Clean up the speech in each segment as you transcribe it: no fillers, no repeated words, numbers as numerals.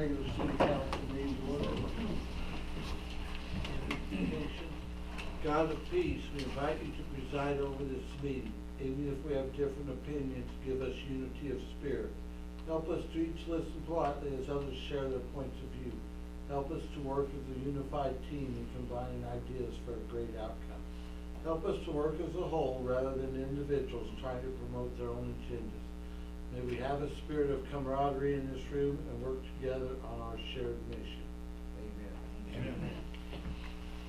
regular city council meeting order. Invocation. God of peace, we invite you to preside over this meeting. Even if we have different opinions, give us unity of spirit. Help us to each listen politely as others share their points of view. Help us to work as a unified team in combining ideas for a great outcome. Help us to work as a whole rather than individuals trying to promote their own agendas. May we have a spirit of camaraderie in this room and work together on our shared mission. Amen. Amen.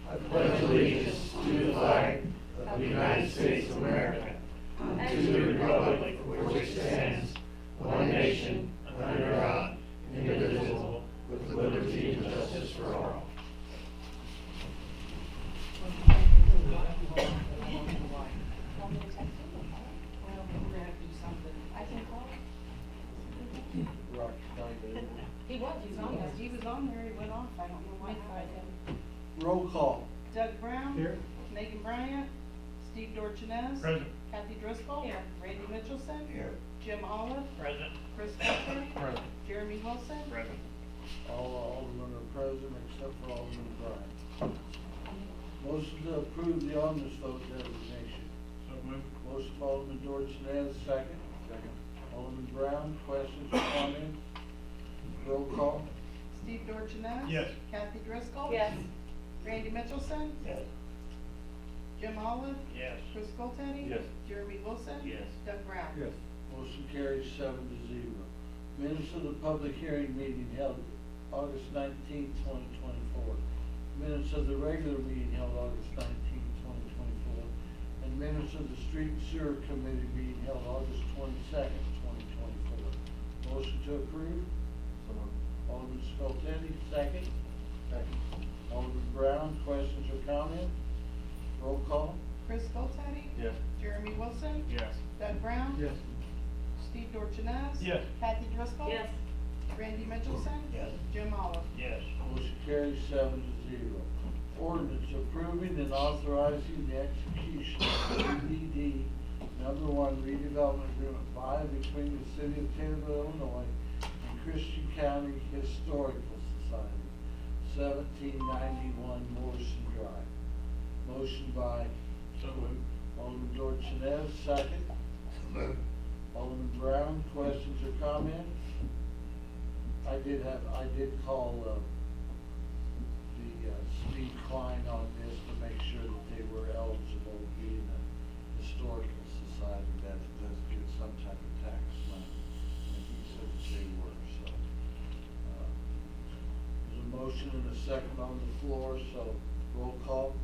I pledge allegiance to the flag of the United States of America and to the republic for which it stands, one nation, under God, indivisible, with liberty and justice for all. He was on there, he went off, I don't know why happened. Roll call. Doug Brown. Here. Megan Bryant. Steve Dorchenez. Present. Kathy Driscoll. Here. Randy Mitchelson. Here. Jim Olive. Present. Chris Spresser. Present. Jeremy Wilson. Present. All aldermen are present except for Alderman Bryan. Motion to approve the omnibus vote designation. So moved. Motion by Alderman Dorchenez, second. Second. Alderman Brown, questions or comments? Roll call. Steve Dorchenez. Yes. Kathy Driscoll. Yes. Randy Mitchelson. Yes. Jim Olive. Yes. Chris Teddy. Yes. Jeremy Wilson. Yes. Doug Brown. Yes. Motion carries 7-0. Minutes of the public hearing meeting held August 19th, 2024. Minutes of the regular meeting held August 19th, 2024. And minutes of the street and sewer committee meeting held August 22nd, 2024. Motion to approve. So moved. Alderman Skoltedi, second. Second. Alderman Brown, questions or comments? Roll call. Chris Teddy. Yes. Jeremy Wilson. Yes. Doug Brown. Yes. Steve Dorchenez. Yes. Kathy Driscoll. Yes. Randy Mitchelson. Yes. Jim Olive. Yes. Motion carries 7-0. Ordinance approving and authorizing the execution of BDD #1 redevelopment agreement by and between the city of Taylorville, Illinois and Christian County Historical Society, 1791 Morrison Drive. Motion by So moved. Alderman Dorchenez, second. Alderman Brown, questions or comments? I did call the Steve Klein on this to make sure that they were eligible to be in a historical society that does get some type of tax money. And he said that they were, so. There's a motion and a second on the floor, so roll call.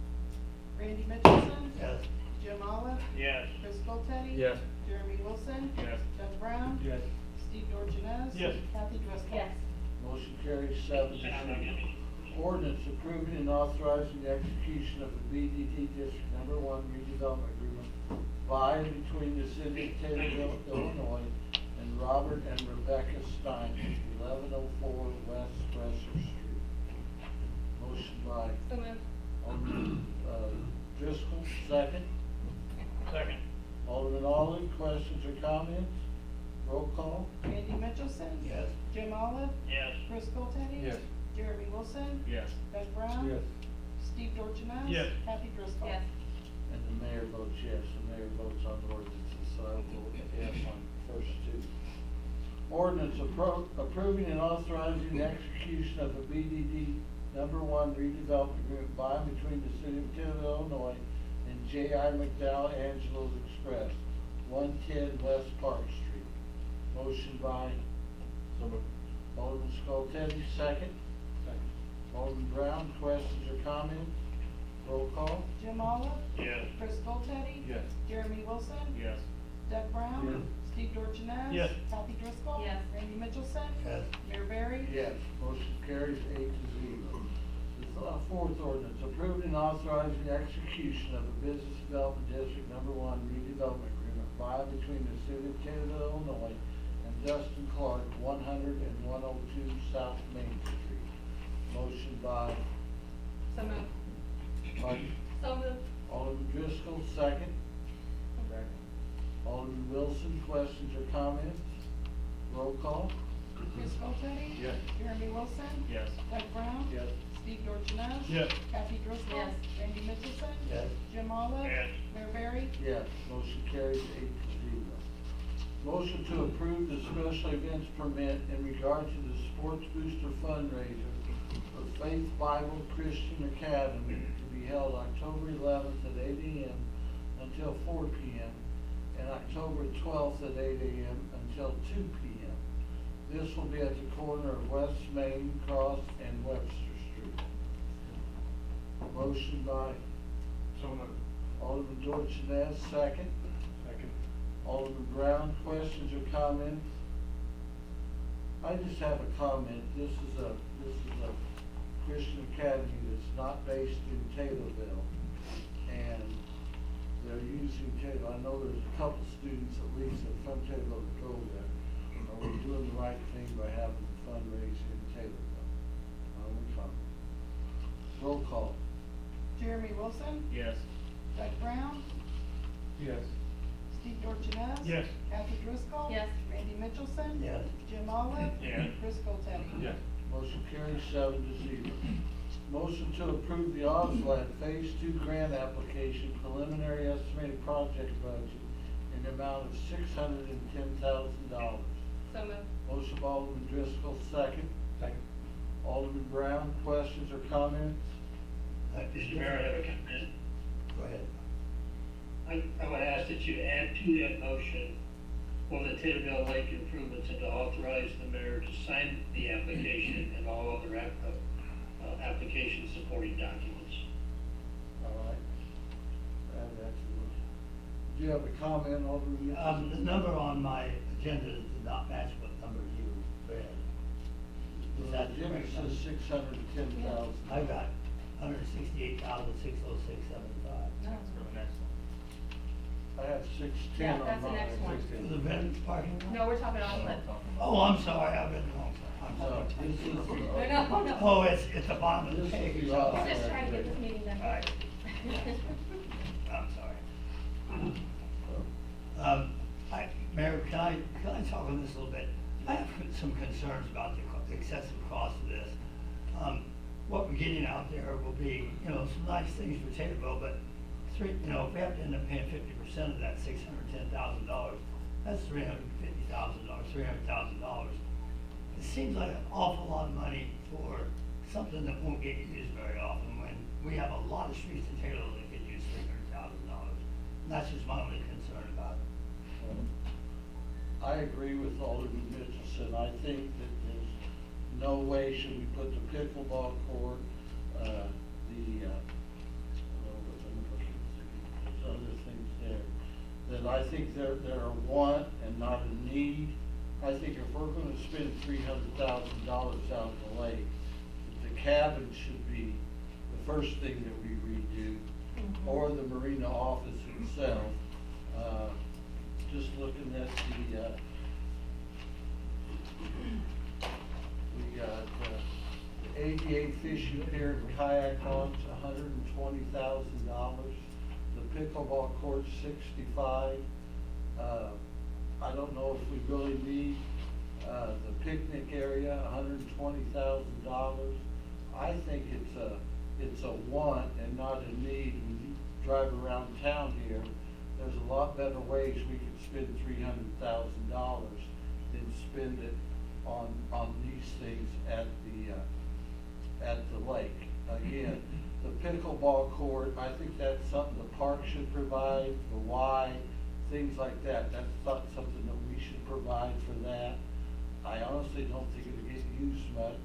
Randy Mitchelson. Yes. Jim Olive. Yes. Chris Teddy. Yes. Jeremy Wilson. Yes. Doug Brown. Yes. Steve Dorchenez. Yes. Kathy Driscoll. Yes. Motion carries 7-0. Ordinance approving and authorizing the execution of the BDD District #1 redevelopment agreement by and between the city of Taylorville, Illinois, and Robert and Rebecca Steiner, 1104 West Spresser Street. Motion by So moved. Alderman Driscoll, second. Second. Alderman Olive, questions or comments? Roll call. Randy Mitchelson. Yes. Jim Olive. Yes. Chris Teddy. Yes. Jeremy Wilson. Yes. Doug Brown. Yes. Steve Dorchenez. Yes. Kathy Driscoll. Yes. And the mayor votes yes. The mayor votes on ordinances, so I will vote yes on the first two. Ordinance approving and authorizing the execution of the BDD #1 redevelopment agreement by and between the city of Taylorville, Illinois, and J.I. McDowell Angelo's Express, 110 West Park Street. Motion by So moved. Alderman Skoltedi, second. Second. Alderman Brown, questions or comments? Roll call. Jim Olive. Yes. Chris Teddy. Yes. Jeremy Wilson. Yes. Doug Brown. Yes. Steve Dorchenez. Yes. Kathy Driscoll. Yes. Randy Mitchelson. Yes. Mayor Barry. Yes, motion carries 8-0. The fourth ordinance, approving and authorizing the execution of a business development district #1 redevelopment agreement by and between the city of Taylorville, Illinois, and Dustin Clark, 100 and 102 South Main Street. Motion by So moved. So moved. Alderman Driscoll, second. Alderman Wilson, questions or comments? Roll call. Chris Schultz, Yes. Jeremy Wilson, Yes. Doug Brown, Yes. Steve Dorsones, Yes. Kathy Driscoll, Yes. Randy Mitchelson, Yes. Jim Olive, Yes. Mayor Barry, Yes, motion carries 8-0. Motion to approve the special events permit in regard to the Sports Booster fundraiser for Faith Bible Christian Academy to be held October 11th at 8 a.m. until 4 p.m. and October 12th at 8 a.m. until 2 p.m. This will be at the corner of West Main, Cross, and Webster Street. Motion by So moved. Alderman Dorsones, second. Second. Alderman Brown, questions or comments? I just have a comment. This is a Christian academy that's not based in Taylorville. And they're using Taylor. I know there's a couple students at least that from Taylorville that go there. Are we doing the right thing by having the fundraising in Taylorville? My only comment. Roll call. Jeremy Wilson, Yes. Doug Brown, Yes. Steve Dorsones. Yes. Kathy Driscoll. Yes. Randy Mitchelson. Yes. Jim Olive. Yes. Chris Schultz. Yes. Motion carries 7-0. Motion to approve the OSLAD Phase 2 grant application preliminary estimated project budget in the amount of $610,000. So moved. Motion by Alderman Driscoll, second. Second. Alderman Brown, questions or comments? Mr. Mayor, I have a comment. Go ahead. I would ask that you add to that motion for the Taylorville Lake improvements and to authorize the mayor to sign the application and all other application supporting documents. All right. Add that to the motion. Do you have a comment, Alderman Mitchell? The number on my agenda did not match what number you read. Is that the Jimmy correct says number? $610,000. I got 168,606.75. No. For the next one. I have 610 Yeah, on mine. that's the next one. For the veterans parking lot? No, we're talking on Oh, I'm sorry, I've been wrong. I'm No, sorry. this is. No. Oh, it's the bottom of the This is page. the I'm last He's just trying to get this meeting done. All right. sorry. Mayor, can I talk on this a little bit? I have some concerns about the excessive cost of this. What we're getting out there will be, some nice things for Taylorville, but if we have to end up paying 50% of that $610,000, that's $350,000, $300,000. It seems like an awful lot of money for something that won't get used very often when we have a lot of streets in Taylorville that could use $300,000. And that's just my only concern about it. I agree with Alderman Mitchelson. I think that there's no way should we put the pickleball court, there's other things there, that I think they're a want and not a need. I think if we're gonna spend $300,000 out of the lake, the cabin should be the first thing that we redo, or the marina office itself. Just looking at we got the 88 fishing pier and kayak launch, $120,000. The pickleball court, $65,000. I don't know if we really need the picnic area, $120,000. I think it's a want and not a need. When you drive around town here, there's a lot better ways we could spend $300,000 than spend it on these things at the lake. Again, the pickleball court, I think that's something the park should provide, the Y, things like that. That's not something that we should provide for that. I honestly don't think it'll get used much.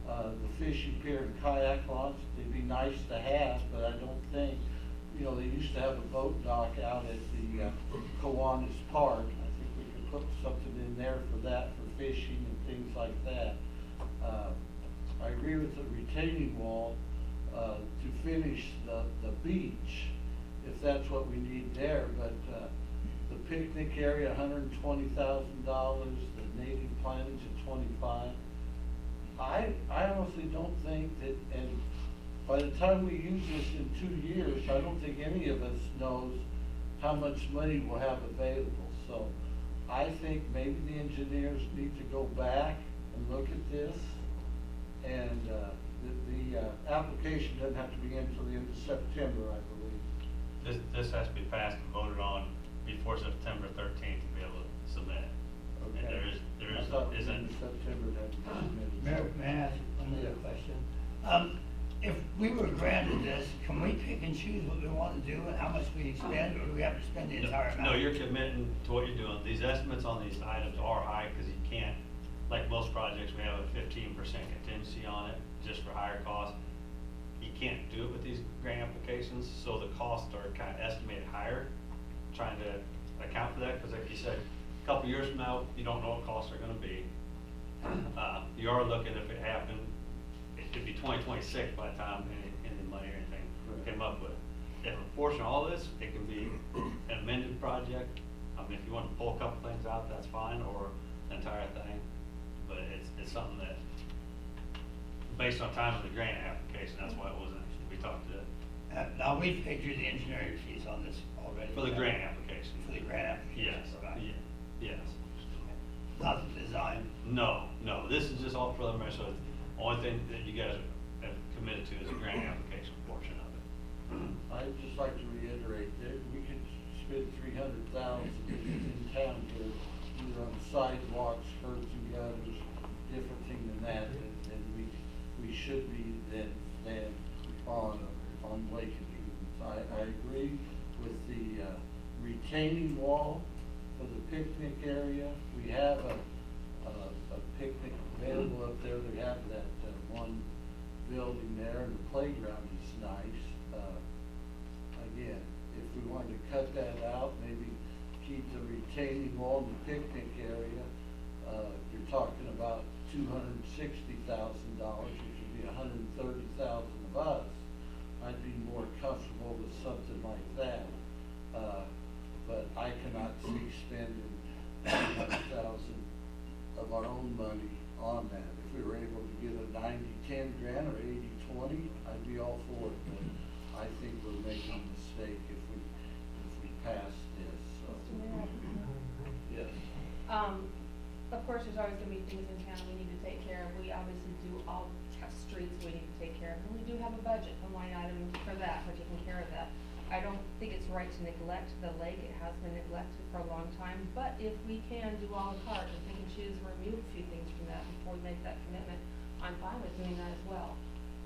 The fishing pier and kayak launch, they'd be nice to have, but I don't think, they used to have a boat dock out at the Kiwanis Park. I think we could put something in there for that, for fishing and things like that. I agree with the retaining wall to finish the beach, if that's what we need there, but the picnic area, $120,000, the native plantings at $25,000. I honestly don't think that, and by the time we use this in 2 years, I don't think any of us knows how much money we'll have available. So I think maybe the engineers need to go back and look at this. And, the application doesn't have to begin until the end of September, I believe. This has to be passed and voted on before September 13th to be able to submit. And Okay. there I thought it was isn't. in September it had to be submitted. Mayor, may I ask another question? If we were granted this, can we pick and choose what we want to do and how much we spend, or do we have to spend the entire amount? No, you're committing to what you're doing. These estimates on these items are high because you can't, like most projects, we have a 15% contingency on it just for higher costs. You can't do it with these grant applications, so the costs are kind of estimated higher, trying to account for that, because like you said, a couple years from now, you don't know what costs are gonna be. You are looking, if it happened, it could be 2026 by the time any money or anything came up with. If a portion of all this, it can be an amended project. I mean, if you want to pull a couple things out, that's fine, or the entire thing. But it's something that, based on time of the grant application, that's why it wasn't, we talked to, Now, we figured the engineering fees on this already. for the grant application. For the grant application. Yes, Right. yes. Not the design. No, this is just all preliminary, so the only thing that you guys have committed to is the grant application portion of it. I'd just like to reiterate that we could spend $300,000 in town here, either on sidewalks, curbs and gutters, different thing than that, and we should be then on Lake and Evans. I agree with the retaining wall for the picnic area. We have a picnic available up there. They have that one building there, and the playground is nice. Again, if we wanted to cut that out, maybe keep the retaining wall in the picnic area, you're talking about $260,000, which would be $130,000 of us. I'd be more comfortable with something like that. But I cannot see spending $200,000 of our own money on that. If we were able to get a 90-10 grant or 80-20, I'd be all for it. But I think we're making a mistake if we pass this, so. Mr. Mayor? Yes. Of course, there's always gonna be things in town we need to take care of. We obviously do all have streets we need to take care of, and we do have a budget, a line item for that, for taking care of that. I don't think it's right to neglect the lake. It has been neglected for a long time, but if we can do all the part and pick and choose, remove a few things from that before we make that commitment, I'm fine with doing that as well.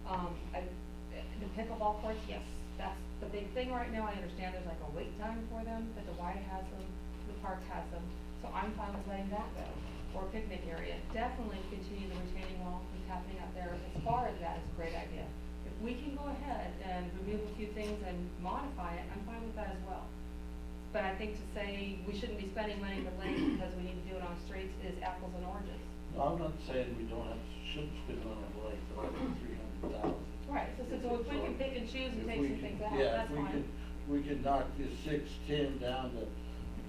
The pickleball courts, yes, that's the big thing right now. I understand there's like a wait time for them, but the Y has them, the park has them, so I'm fine with letting that go. Or picnic area, definitely continue the retaining wall that's happening out there. As far as that, it's a great idea. If we can go ahead and remove a few things and modify it, I'm fine with that as well. But I think to say we shouldn't be spending money for lake because we need to do it on streets is apples and oranges. No, I'm not saying we shouldn't spend money on the lake, but I think $300,000. Right, so if we can pick and choose and take some things out, that's fine. We could knock this 610 down to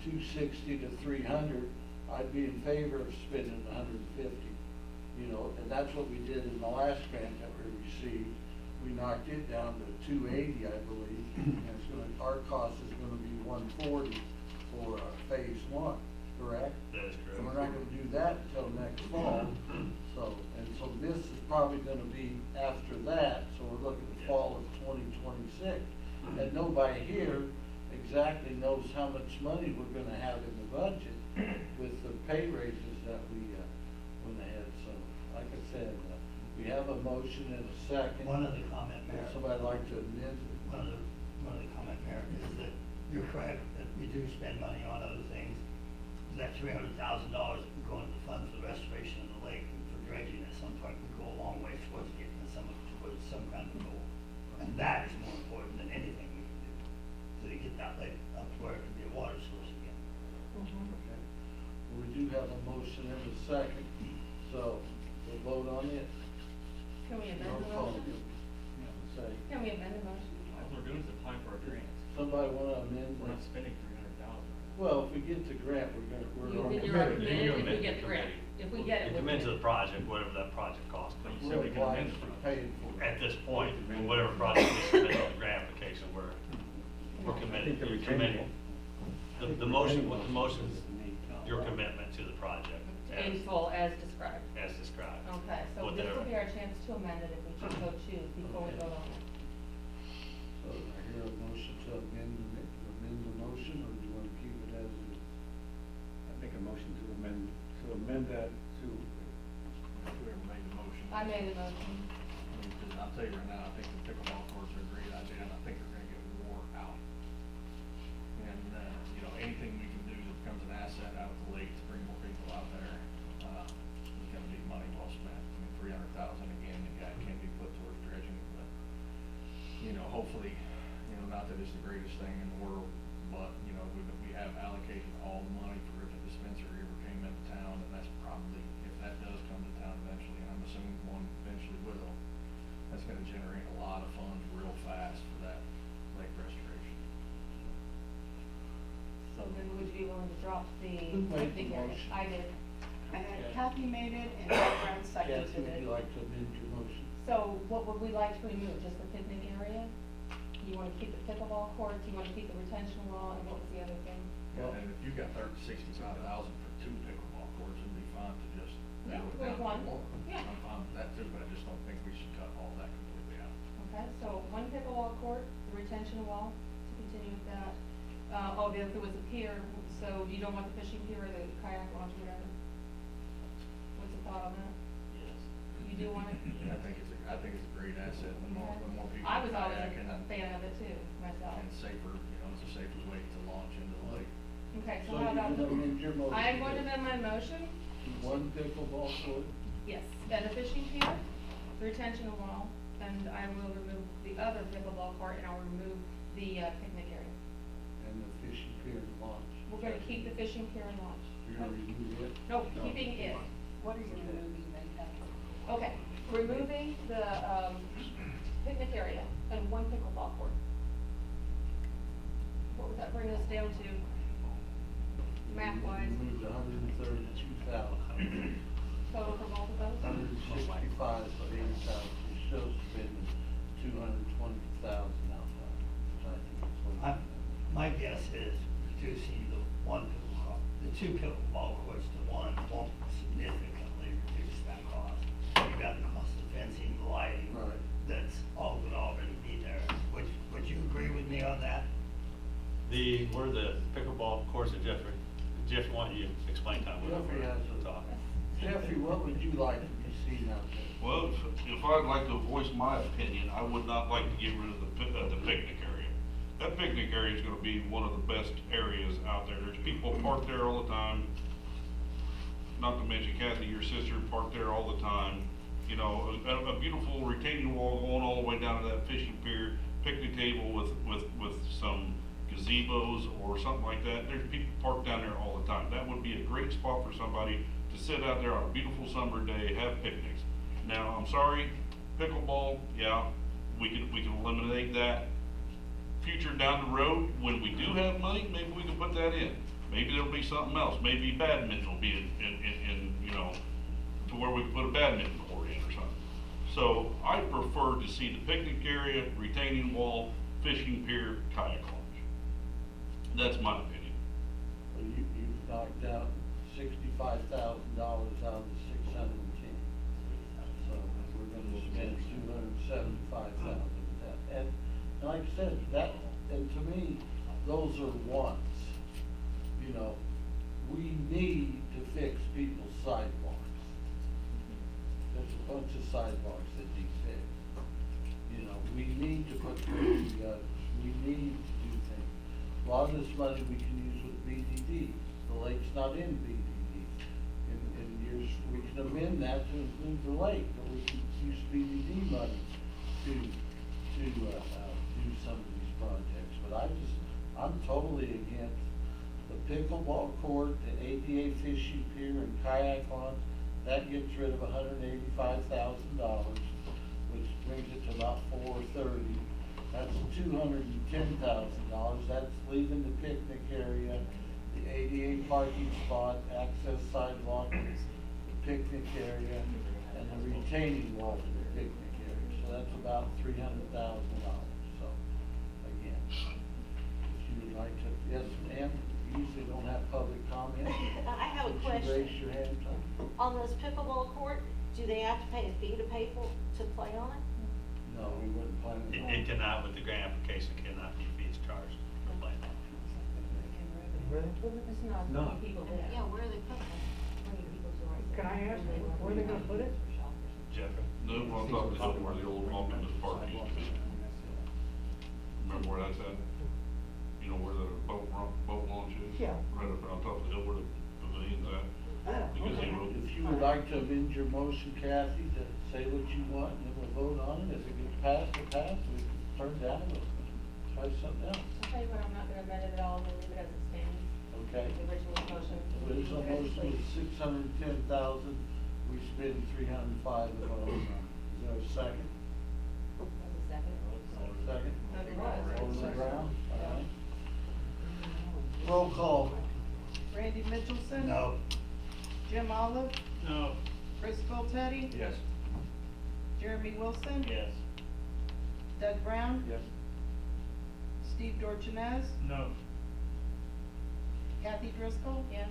260 to 300, I'd be in favor of spending 150. You know, and that's what we did in the last grant that we received. We knocked it down to 280, I believe, and our cost is gonna be 140 for phase one, correct? That is correct. And we're not gonna do that until next fall. So this is probably gonna be after that, so we're looking at fall of 2026. And nobody here exactly knows how much money we're gonna have in the budget with the pay raises that we went ahead. So, like I said, we have a motion and a second. One other comment, Mayor. Would somebody like to amend it? One other comment, Mayor, is that you're correct, that we do spend money on other things. That $300,000 can go into the fund for the restoration of the lake and for dredging at some point would go a long way towards getting towards some kind of goal. And that is more important than anything we can do to get that lake up to where it can be a water source again. Okay. We do have a motion and a second, so we'll vote on it. Can we amend Roll the call. motion? Say, Can we amend the motion? All we're doing is applying for a grant. somebody wanna amend? We're not spending $300,000. Well, if we get the grant, we're Then already you're already committed. committed if we get the grant. If we get it, You we're commit to the committed. project, whatever that project costs. But you We're said we can amend obliged the to project. pay for it. At this point, and whatever project we submit on the grant application, we're committed, you're committed. The motion, what the motion your commitment to the project. In full as described. As described. Okay, so With this the- will be our chance to amend it if we so choose before we vote on it. So I hear a motion to amend the motion, or do you want to keep it as is? I make a motion to amend that to, whoever made the motion. I made a motion. Because I'll tell you right now, I think the pickleball courts are a great idea, and I think they're gonna get wore out. And, you know, anything we can do that becomes an asset out of the lake to bring more people out there, is gonna be money well spent. I mean, $300,000 again, that can be put towards dredging, but, you know, hopefully, you know, not that it's the greatest thing in the world, but, you know, we have allocated all the money for if a dispensary ever came into town, and that's probably, if that does come to town eventually, and I'm assuming one eventually will, that's gonna generate a lot of funds real fast for that lake restoration. So then would you be willing to drop the Who made the picnic area? motion? I did. Kathy made it and Brown seconded Kathy, would it. you like to amend your motion? So what would we like to remove? Just the picnic area? You wanna keep the pickleball courts, you wanna keep the retention wall, and what was the other thing? Well- And if you got $65,000 for 2 pickleball courts, it'd be fine to just Yeah, narrow it with down to one. 1. Yeah. I'm fine with that too, but I just don't think we should cut all that completely out. Okay, so one pickleball court, the retention wall, to continue with that. If there was a pier, so you don't want the fishing pier or the kayak launch, whatever? What's the thought on that? Yes. You do want it? I think it's a great asset, the more people. I was always kayak a fan of it too, myself. And safer, you know, it's a safer way to launch into the lake. Okay, so So how you're about, gonna amend your motion? I'm going to amend my motion, To one pickleball court, yes, and a fishing pier, the retention wall, and I will remove the other pickleball court, and I'll remove the picnic area. and the fishing pier and launch. We're gonna keep the fishing pier and launch. You're gonna remove it? No, keeping it. What are you removing then, Kathy? Okay, removing the, picnic area and one pickleball court. What would that bring us down to, math-wise, Removed $132,000. total for both of those? 165 for 80,000, you're still spending 220,000 outside. So I think it's what. My guess is reducing the the 2 pickleball courts to 1 won't significantly reduce that cost. You got the cost of fencing, the lighting, Right. that's all would already be there. Would you agree with me on that? Where the pickleball courts are different, Jeff, why don't you explain kind of what Jeffrey has we're a talking? Jeffrey, what would you like to be seen out there? Well, if I'd like to voice my opinion, I would not like to get rid of the picnic area. That picnic area is gonna be one of the best areas out there. There's people park there all the time. Not to mention Kathy, your sister, parked there all the time. You know, a beautiful retaining wall going all the way down to that fishing pier, picnic table with some gazebos or something like that. There's people parked down there all the time. That would be a great spot for somebody to sit out there on a beautiful summer day, have picnics. Now, I'm sorry, pickleball, yeah, we can eliminate that. Future down the road, when we do have money, maybe we can put that in. Maybe there'll be something else, maybe badminton will be in, you know, to where we can put a badminton court in or something. So I prefer to see the picnic area, retaining wall, fishing pier, kayak launch. That's my opinion. Well, you've knocked out $65,000 out of the 610. So we're gonna spend 275,000 with that. And like I said, and to me, those are wants. You know, we need to fix people's sidewalks. There's a bunch of sidewalks that need fixed. You know, we need to put curb gutters, we need to do things. A lot of this money we can use with BDD, the lake's not in BDD. In years, we can amend that to include the lake, but we can use BDD money to do some of these projects. But I'm totally against the pickleball court, the ADA fishing pier and kayak launch. That gets rid of $185,000, which brings it to about $430. That's $210,000. That's leaving the picnic area, the ADA parking spot, access sidewalk, the picnic area, and the retaining wall for the picnic area. So that's about $300,000. So, again, if you would like to, yes, ma'am, you usually don't have public comment. I on this pickleball court, do they have to pay a fee to pay for, to play on it? No, we wouldn't plan It, on it cannot, with the grant application, cannot be fees charged for playing. Really? It's not No. many people there. Yeah, where are they putting it? Many people do it. Can I ask, where are they gonna put it? Jeffrey? No, on top of the hill where the old Omnibus Park used to be. Remember where that's at? You know where the boat launch is? Yeah. Right up on top of the hill where the pavilion's at. Ah, The okay. gazebo. If you would like to amend your motion, Kathy, to say what you want, and then we'll vote on it, if it gets passed, it passed, we can turn it down, we'll try something else, I'll tell you what, I'm not gonna amend it at all, I'm gonna leave it as it stands. okay? The original motion. The original motion was 610,000, we spent 305 of our own money. Is there a second? That was a second. Second? Underwood. Alderman Brown, all right. Roll call. Randy Mitchelson? No. Jim Olive? No. Chris Teddy? Yes. Jeremy Wilson? Yes. Doug Brown? Yes. Steve Dorchenez? No. Kathy Driscoll? Yes.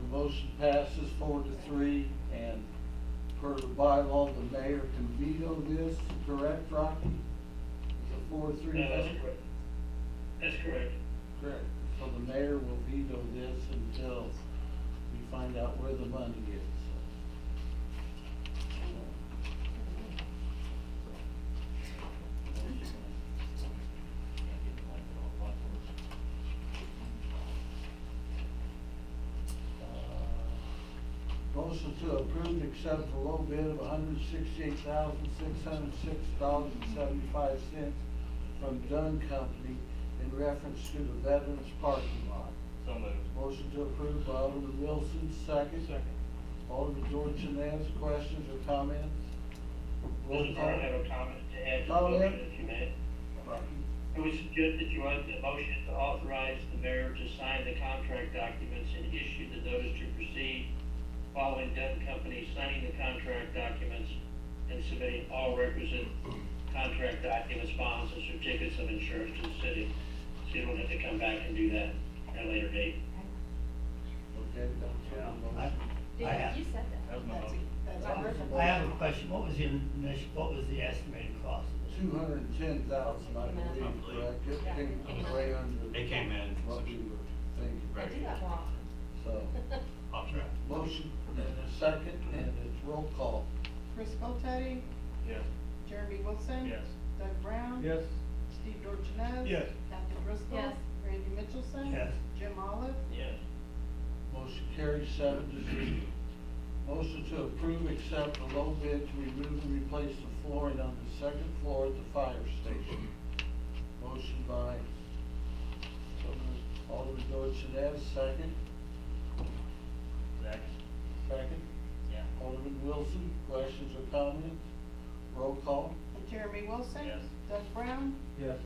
The motion passes 4-3, and per the bylaw, the mayor can veto this, correct, Rocky? It's a 4-3 No, that's vote? correct. That's correct. Correct. So the mayor will veto this until we find out where the money is. Motion to approve, accept the low bid of $168,606.75 from Dunn Company in reference to the Veterans Parking Lot. So moved. Motion to approve by Alderman Wilson, second. Second. Alderman Dorchenez, questions or comments? Roll Mr. call. Brown, I have a comment to add to the Comment? motion, if you may. I would suggest that you want the motion to authorize the mayor to sign the contract documents and issue the notice to proceed following Dunn Company signing the contract documents and submitting all requisite contract documents, bonds, and certificates of insurance to the city. So you don't have to come back and do that at a later date. Okay, that's the motion. I have, You said that. That was my That's, motion. that's I all. heard I have a question. What was the initial, what was the estimated cost of this? 210,000, I believe, correct? It came way under. It came in. What we were thinking. I do that more often. So, Off track. motion and a second, and it's roll call. Chris Teddy? Yes. Jeremy Wilson? Yes. Doug Brown? Yes. Steve Dorchenez? Yes. Kathy Driscoll? Yes. Randy Mitchelson? Yes. Jim Olive? Yes. Motion carries 7-0. Motion to approve, accept the low bid to remove and replace the flooring on the second floor at the fire station. Motion by Alderman Dorchenez, second. Second. Second. Yeah. Alderman Wilson, questions or comments? Roll call. Jeremy Wilson? Yes. Doug Brown? Yes.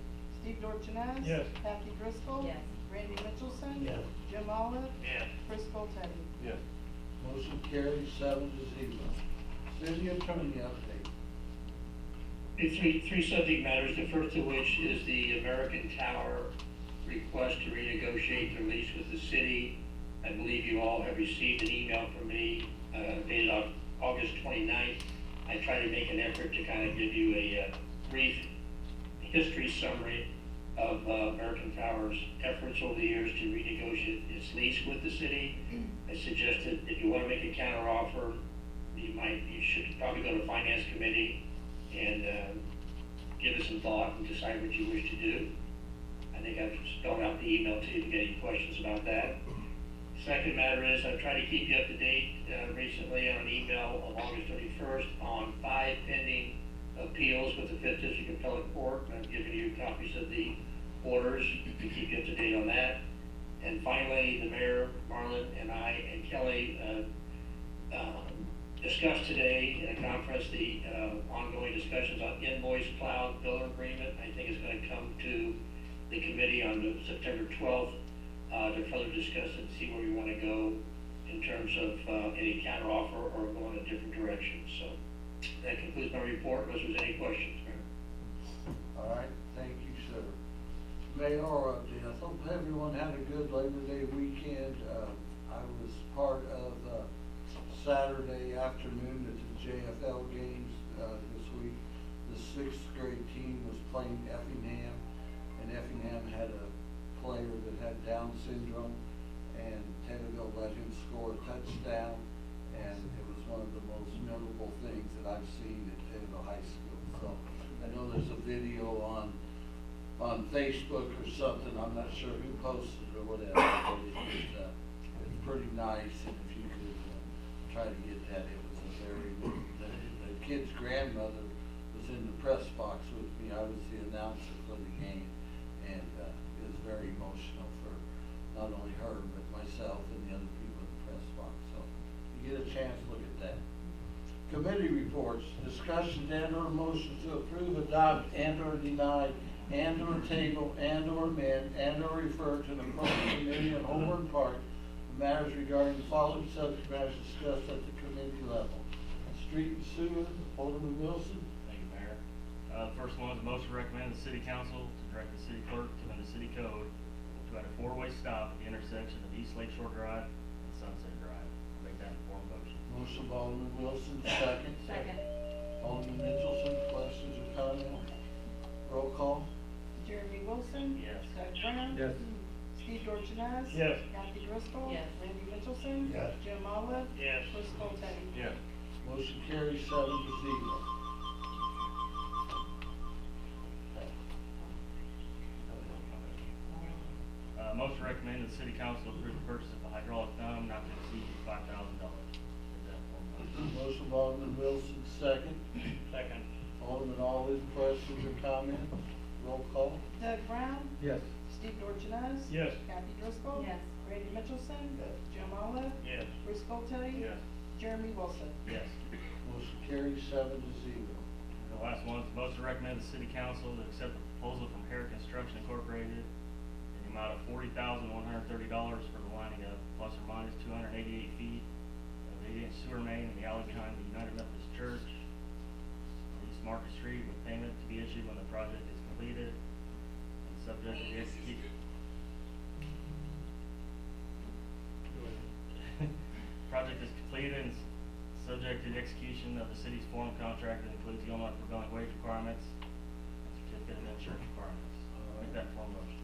Steve Dorchenez? Yes. Kathy Driscoll? Yes. Randy Mitchelson? Yes. Jim Olive? Yes. Chris Teddy? Yes. Motion carries 7-0. City attorney update. Three subject matters, the first of which is the American Tower request to renegotiate their lease with the city. I believe you all have received an email from me, dated August 29th. I tried to make an effort to kind of give you a brief history summary of American Tower's efforts over the years to renegotiate its lease with the city. I suggested if you want to make a counteroffer, you should probably go to Finance Committee and give it some thought and decide what you wish to do. I think I've spelled out the email to you if you get any questions about that. Second matter is I've tried to keep you up to date recently on an email of August 31st on 5 pending appeals with the 5th District Appellate Court. I've given you copies of the orders to keep you up to date on that. And finally, the mayor, Marlon, and I, and Kelly discussed today in a conference the ongoing discussions on invoice cloud bill agreement. I think it's going to come to the committee on September 12th to further discuss it and see where we want to go in terms of any counteroffer or go in a different direction. So that concludes my report, unless there's any questions, Mayor. All right, thank you, sir. Mayor update. I hope everyone had a good Labor Day weekend. I was part of Saturday afternoon at the JFL games, this week. The sixth grade team was playing Effingham, and Effingham had a player that had Down syndrome, and Taylorville let him score a touchdown, and it was one of the most memorable things that I've seen at Taylorville High School. So I know there's a video on Facebook or something, I'm not sure who posted it or whatever, but it's pretty nice, and if you could try to get that, it was a very, the kid's grandmother was in the press box with me, I was the announcer for the game, and it was very emotional for not only her, but myself and the other people in the press box, so you get a chance, look at that. Committee reports, discussions and/or motions to approve, adopt, and/or deny, and/or table, and/or amend, and/or refer to an appropriate committee on Holborn Park, matters regarding the following subject matters discussed at the committee level. Street and sewer, Alderman Wilson. Thank you, Mayor. The first one is a motion to recommend the city council to direct the city clerk to amend the city code to add a four-way stop at the intersection of East Lake Shore Drive and Sunset Drive. I'll make that in form of motion. Motion by Alderman Wilson, second. Second. Alderman Mitchelson, questions or comments? Roll call. Jeremy Wilson. Yes. Doug Brown. Yes. Steve Dorsones. Yes. Kathy Driscoll. Yes. Randy Mitchelson. Yes. Jim Olive. Yes. Chris Popetti. Yes. Motion carries 7-0. Motion to recommend the city council approve the purchase of a hydraulic thumb not to exceed $5,000. Make that in form of motion. Motion by Alderman Wilson, second. Second. Alderman Olive, questions or comments? Roll call. Doug Brown. Yes. Steve Dorsones. Yes. Kathy Driscoll. Yes. Randy Mitchelson. Yes. Jim Olive. Yes. Chris Popetti. Yes. Jeremy Wilson. Yes. Motion carries 7-0. The last one is motion to recommend the city council to accept the proposal from Harris Construction Incorporated in the amount of $40,130 for the lining of plus or minus 288 feet of 8-inch sewer main in the alley behind the United Methodist Church on East Market Street, with payment to be issued when the project is completed and subject to the execution. Project is completed and subject to the execution of the city's form contract that includes the Illinois prevailing wage requirements and certificate of insurance requirements. Make that form motion.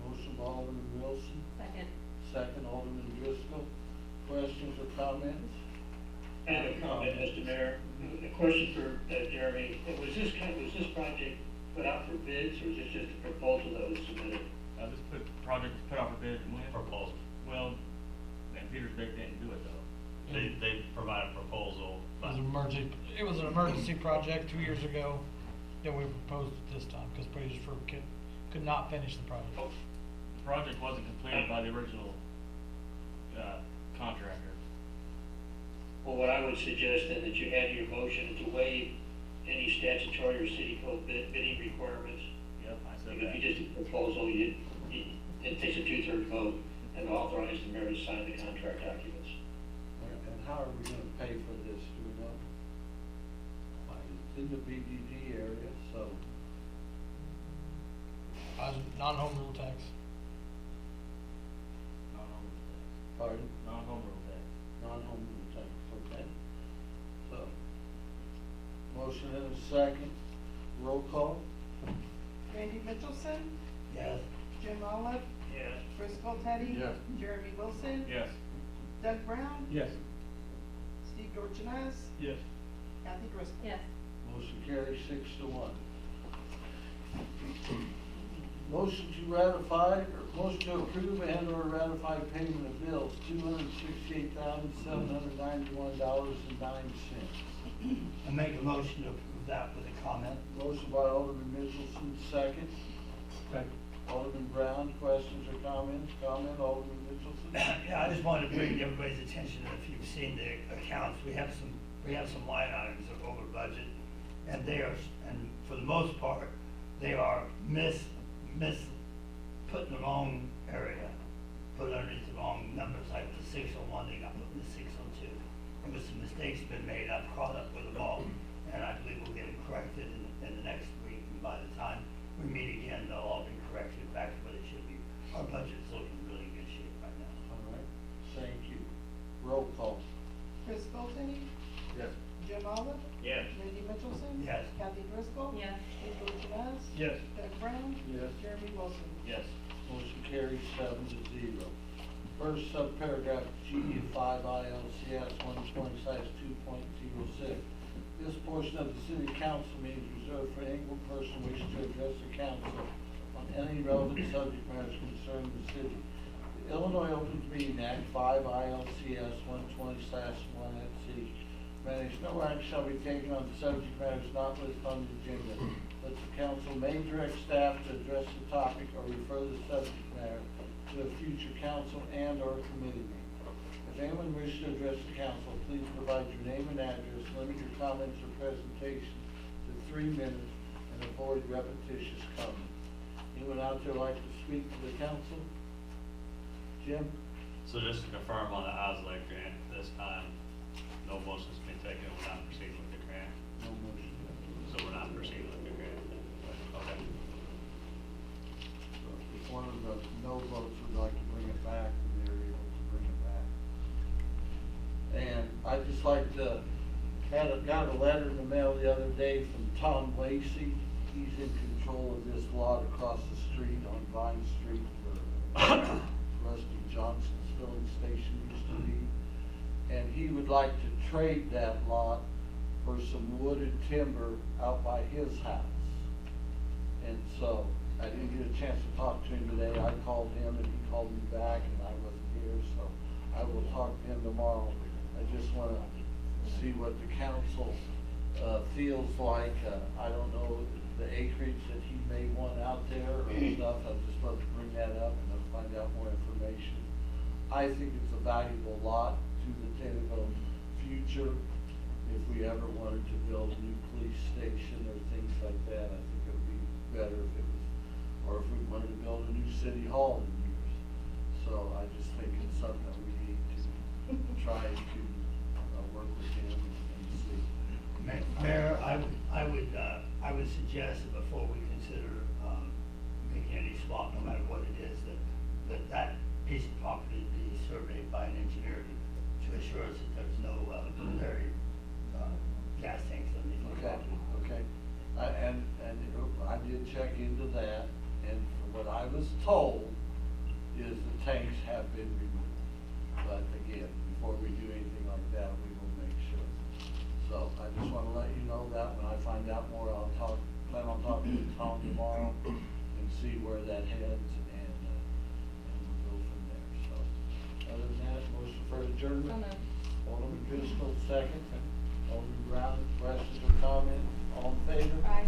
Motion by Alderman Wilson, Second. second Alderman Driscoll. Questions or comments? I have a comment, Mr. Mayor. A question for Jeremy. Was this project put out for bids, or is this just a proposal that was submitted? Project was put out for bid. Proposal. Well, and Petersburg didn't do it though. They provide a proposal, but It was an emergency project 2 years ago that we proposed at this time, because Petersburg could not finish the project. The project wasn't completed by the original, contractor. Well, what I would suggest then that you add to your motion to waive any statutory or city code bidding requirements. Yep, I said If that. you just do a proposal, it takes a 2/3 vote and authorize the mayor to sign the contract documents. And how are we gonna pay for this, do we know? It's in the BDD area, so Non-home rule tax. Non-home rule tax. pardon, Non-home rule tax. non-home rule tax, okay? So, motion and a second, roll call. Randy Mitchelson. Yes. Jim Olive. Yes. Chris Popetti. Yes. Jeremy Wilson. Yes. Doug Brown. Yes. Steve Dorsones. Yes. Kathy Driscoll. Yes. Motion carries 6-1. Motion to ratify, or motion to approve and or ratify payment of bills, $268,791.09. I make a motion to approve that with a comment. Motion by Alderman Mitchelson, second. Second. Alderman Brown, questions or comments? Comment, Alderman Mitchelson? Yeah, I just wanted to bring everybody's attention, if you've seen the accounts, we have some line items that are over budget. And they are, and for the most part, they are put in the wrong area, put underneath the wrong numbers, like the 601, they got put in the 602. And with some mistakes been made, I've caught up with them all, and I believe we'll get them corrected in the next week. And by the time we meet again, they'll all be corrected back to what it should be. Our budget's looking really good shape right now. All right, thank you. Roll call. Chris Popetti. first subparagraph G of 5 ILCS 120/2.06. This portion of the city council meeting is reserved for any person wishing to address the council on any relevant subject matters concerning the city. The Illinois Open Meeting Act 5 ILCS 120/1 mandates no action shall be taken on the subject matters not listed on the agenda, but the council may direct staff to address the topic or refer the subject matter to a future council and or committee meeting. If anyone wishes to address the council, please provide your name and address, limit your comments or presentation to 3 minutes, and avoid repetitious comments. Anyone out there like to speak to the council? Jim? So just to confirm on the Osley grant, this time, no motion's been taken, we're not proceeding with the grant. No motion. So we're not proceeding with the grant. Okay. So if one of the no votes would like to bring it back, then they're able to bring it back. And I'd just like to, got a letter in the mail the other day from Tom Lacey. He's in control of this lot across the street on Vine Street where Rusty Johnson's filling station used to be. And he would like to trade that lot for some wooded timber out by his house. And so, I didn't get a chance to talk to him today. I called him and he called me back and I wasn't here, so I will talk to him tomorrow. I just wanna see what the council, feels like. I don't know the acreage that he may want out there or stuff. I'd just love to bring that up and I'll find out more information. I think it's a valuable lot to the Taylorville future. If we ever wanted to build a new police station or things like that, I think it would be better if it was, or if we wanted to build a new city hall in years. So I just think it's something that we need to try to work with him and see. Mayor, I would suggest that before we consider, making any swap, no matter what it is, that piece of property be surveyed by an engineer to assure us that there's no, buried, gas tanks underneath the Okay, property. okay. And I did check into that, and from what I was told, is the tanks have been removed. But again, before we do anything like that, we will make sure. So I just wanna let you know that when I find out more, plan on talking to Tom tomorrow and see where that heads, and we'll go from there, so. Other than that, motion for adjournment? So moved. Alderman Driscoll, second. Alderman Brown, questions or comments? All in favor? Aye.